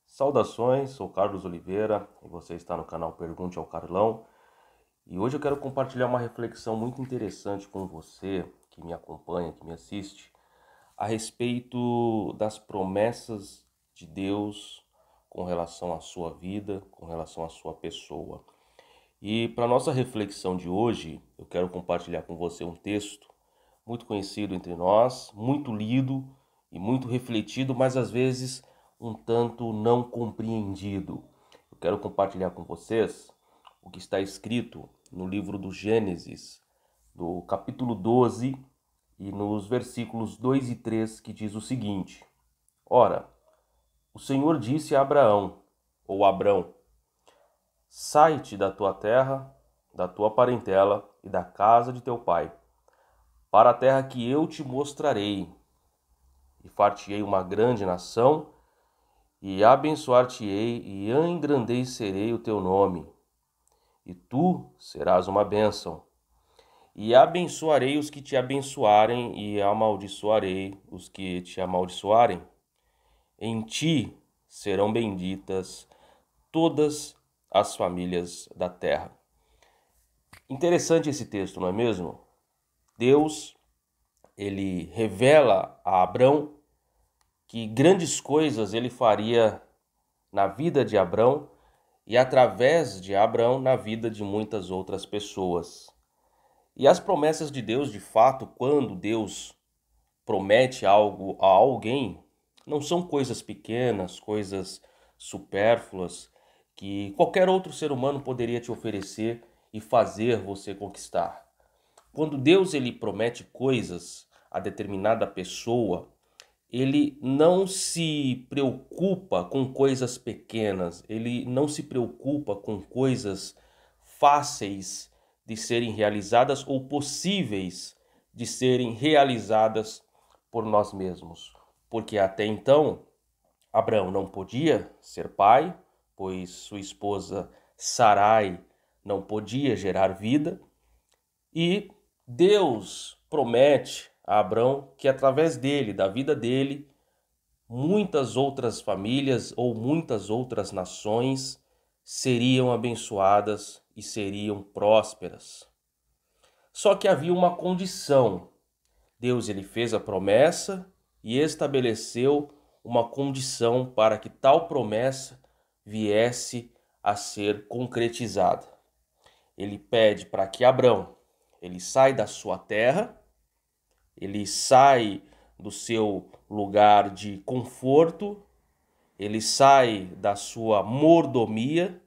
Saudações, sou Carlos Oliveira e você está no canal Pergunte ao Carlão. E hoje eu quero compartilhar uma reflexão muito interessante com você que me acompanha, que me assiste, a respeito das promessas de Deus com relação à sua vida, com relação à sua pessoa. E para nossa reflexão de hoje, eu quero compartilhar com você um texto muito conhecido entre nós, muito lido e muito refletido, mas às vezes um tanto não compreendido. Eu quero compartilhar com vocês o que está escrito no livro do Gênesis, do capítulo 12, e nos versículos 2 e 3, que diz o seguinte: Ora, o Senhor disse a Abraão, ou Abrão: Sai-te da tua terra, da tua parentela e da casa de teu pai, para a terra que eu te mostrarei, e far-te-ei uma grande nação, e abençoar-te-ei e engrandecerei o teu nome, e tu serás uma bênção. E abençoarei os que te abençoarem, e amaldiçoarei os que te amaldiçoarem. Em ti serão benditas todas as famílias da terra. Interessante esse texto, não é mesmo? Deus, ele revela a Abrão que grandes coisas ele faria na vida de Abrão e através de Abrão na vida de muitas outras pessoas. E as promessas de Deus, de fato, quando Deus promete algo a alguém, não são coisas pequenas, coisas supérfluas que qualquer outro ser humano poderia te oferecer e fazer você conquistar. Quando Deus ele promete coisas a determinada pessoa, ele não se preocupa com coisas pequenas, ele não se preocupa com coisas fáceis de serem realizadas ou possíveis de serem realizadas por nós mesmos. Porque até então, Abraão não podia ser pai, pois sua esposa Sarai não podia gerar vida, e Deus promete a Abrão que através dele, da vida dele, muitas outras famílias ou muitas outras nações seriam abençoadas e seriam prósperas. Só que havia uma condição. Deus ele fez a promessa e estabeleceu uma condição para que tal promessa viesse a ser concretizada. Ele pede para que Abrão ele saia da sua terra, ele sai do seu lugar de conforto, ele sai da sua mordomia,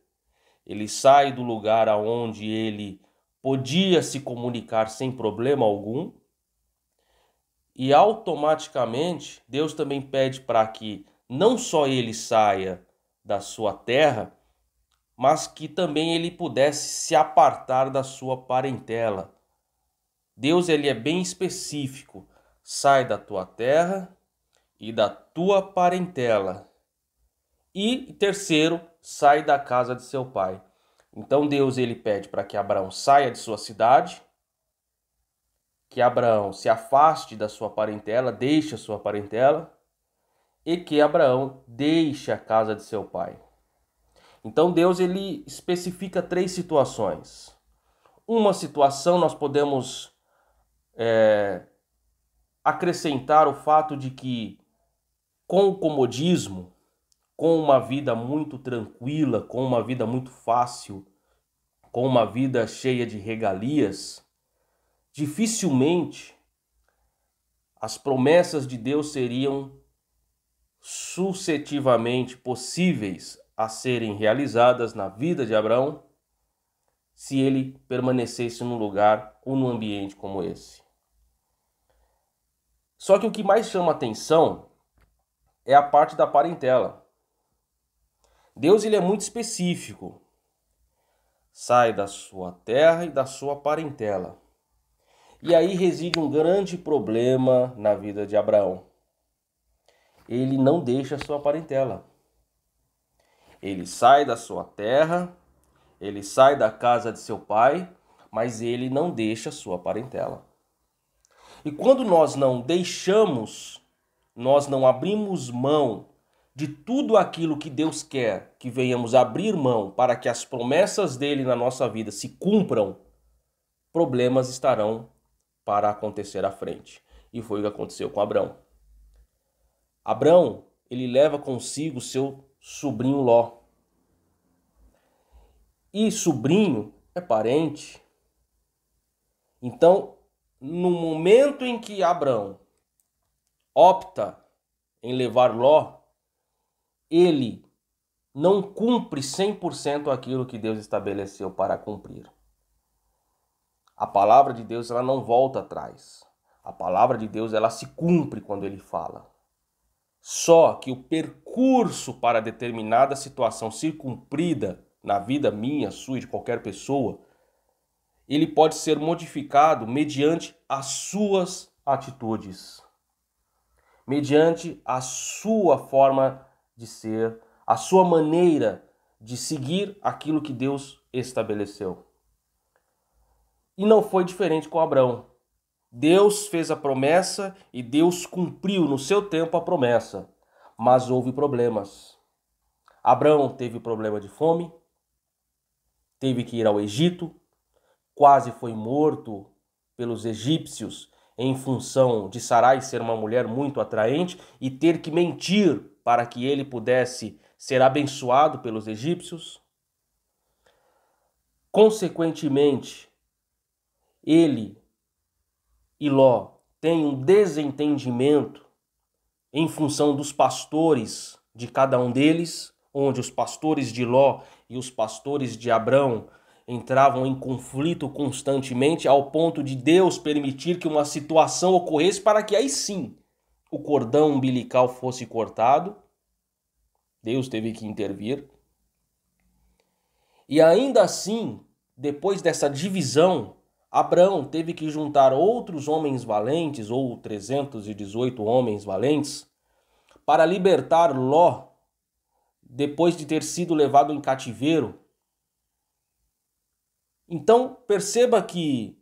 ele sai do lugar aonde ele podia se comunicar sem problema algum, e automaticamente Deus também pede para que não só ele saia da sua terra, mas que também ele pudesse se apartar da sua parentela. Deus ele é bem específico: sai da tua terra e da tua parentela. E terceiro, sai da casa de seu pai. Então Deus ele pede para que Abraão saia de sua cidade, que Abraão se afaste da sua parentela, deixe a sua parentela, e que Abraão deixe a casa de seu pai. Então Deus ele especifica três situações. Uma situação nós podemos acrescentar o fato de que com o comodismo, com uma vida muito tranquila, com uma vida muito fácil, com uma vida cheia de regalias, dificilmente as promessas de Deus seriam suscetivamente possíveis a serem realizadas na vida de Abraão se ele permanecesse num lugar ou num ambiente como esse. Só que o que mais chama atenção é a parte da parentela. Deus ele é muito específico. Sai da sua terra e da sua parentela. E aí reside um grande problema na vida de Abraão. Ele não deixa a sua parentela. Ele sai da sua terra, ele sai da casa de seu pai, mas ele não deixa sua parentela. E quando nós não deixamos, nós não abrimos mão de tudo aquilo que Deus quer que venhamos abrir mão para que as promessas dele na nossa vida se cumpram, problemas estarão para acontecer à frente. E foi o que aconteceu com Abrão. Abrão, ele leva consigo seu sobrinho Ló. E sobrinho é parente. Então, no momento em que Abrão opta em levar Ló, ele não cumpre 100% aquilo que Deus estabeleceu para cumprir. A palavra de Deus, ela não volta atrás. A palavra de Deus, ela se cumpre quando ele fala. Só que o percurso para determinada situação ser cumprida na vida minha, sua e de qualquer pessoa, ele pode ser modificado mediante as suas atitudes, mediante a sua forma de ser, a sua maneira de seguir aquilo que Deus estabeleceu. E não foi diferente com Abrão. Deus fez a promessa e Deus cumpriu no seu tempo a promessa, mas houve problemas. Abrão teve problema de fome, teve que ir ao Egito, quase foi morto pelos egípcios em função de Sarai ser uma mulher muito atraente e ter que mentir para que ele pudesse ser abençoado pelos egípcios. Consequentemente, ele e Ló têm um desentendimento em função dos pastores de cada um deles, onde os pastores de Ló e os pastores de Abrão entravam em conflito constantemente, ao ponto de Deus permitir que uma situação ocorresse para que aí sim o cordão umbilical fosse cortado. Deus teve que intervir. E ainda assim, depois dessa divisão, Abrão teve que juntar outros homens valentes, ou 318 homens valentes, para libertar Ló, depois de ter sido levado em cativeiro. Então, perceba que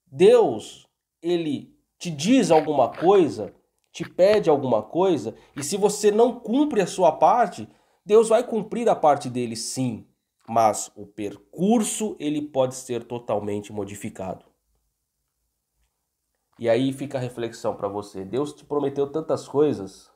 Deus, ele te diz alguma coisa, te pede alguma coisa, e se você não cumpre a sua parte, Deus vai cumprir a parte dele sim, mas o percurso ele pode ser totalmente modificado. E aí fica a reflexão para você. Deus te prometeu tantas coisas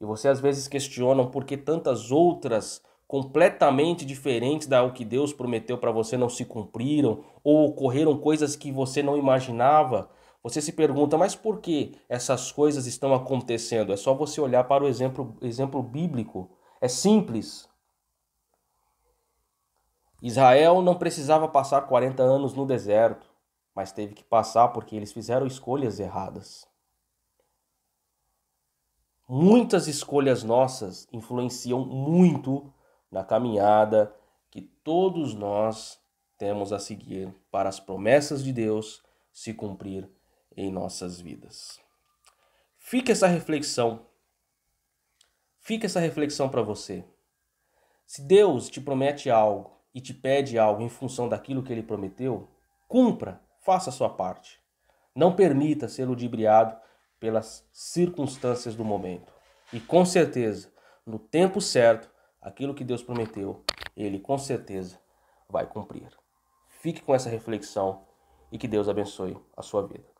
e você às vezes questiona por que tantas outras completamente diferentes do que Deus prometeu para você não se cumpriram ou ocorreram coisas que você não imaginava. Você se pergunta, mas por que essas coisas estão acontecendo? É só você olhar para o exemplo bíblico. É simples. Israel não precisava passar 40 anos no deserto, mas teve que passar porque eles fizeram escolhas erradas. Muitas escolhas nossas influenciam muito na caminhada que todos nós temos a seguir para as promessas de Deus se cumprir em nossas vidas. Fica essa reflexão para você. Se Deus te promete algo e te pede algo em função daquilo que ele prometeu, cumpra, faça a sua parte. Não permita ser ludibriado pelas circunstâncias do momento. E com certeza, no tempo certo, aquilo que Deus prometeu, ele com certeza vai cumprir. Fique com essa reflexão e que Deus abençoe a sua vida.